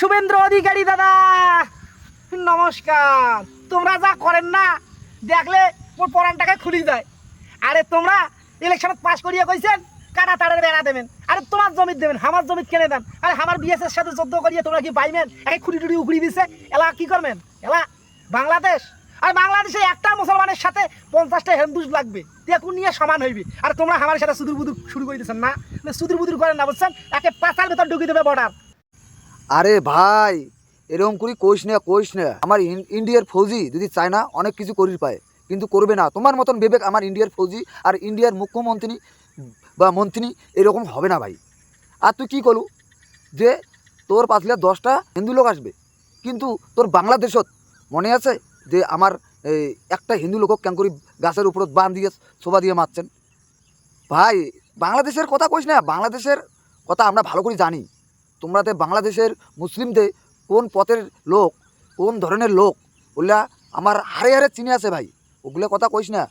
শুভেন্দ্র অধিকারী দাদা নমস্কার। তোমরা যা করেন না দেখলে মোর পরানটাকে খুলি যায়। আরে তোমরা ইলেকশনত পাস করিয়া কইছেন কাটা তাড়ের বেড়া দেবেন, আরে তোমার জমি দেবেন, আমার জমি কেনে দেন। আরে আমার বিএসের সাথে যুদ্ধ করিয়ে তোমরা কি পাইবেন? একে খুঁড়ি টুড়ি উখড়ি দিছে, এলা কি করবেন? এলা বাংলাদেশ, আর বাংলাদেশে একটা মুসলমানের সাথে 50টা হিন্দু লাগবে, দেখুন নিয়ে সমান হইবে। আর তোমরা আমার সাথে সুদূর বুদুর শুরু করে দিচ্ছেন না, সুদূর বুদুর করেন না, বুঝছেন? একে পাতার ভেতর ঢুকিয়ে দেবে বর্ডার। আরে ভাই এরকম করি কইস না। আমার ইন্ডিয়ার ফৌজি যদি চায় না অনেক কিছু করির পায়, কিন্তু করবে না। তোমার মতন বিবেক আমার ইন্ডিয়ার ফৌজি আর ইন্ডিয়ার মুখ্যমন্ত্রী বা মন্ত্রী এরকম হবে না ভাই। আর তুই কী করলু যে তোর পাতলে 10টা হিন্দু লোক আসবে, কিন্তু তোর বাংলাদেশত মনে আছে যে আমার একটা হিন্দু লোক কেন করি গাছের উপর বান দিয়ে শোভা দিয়ে মারছেন? ভাই বাংলাদেশের কথা কইস না, বাংলাদেশের কথা আমরা ভালো করে জানি। তোমরাতে বাংলাদেশের মুসলিমদের কোন পথের লোক, কোন ধরনের লোক, ওগুলা আমার হারে হারে চিনে আছে ভাই, ওগুলো কথা কইস না।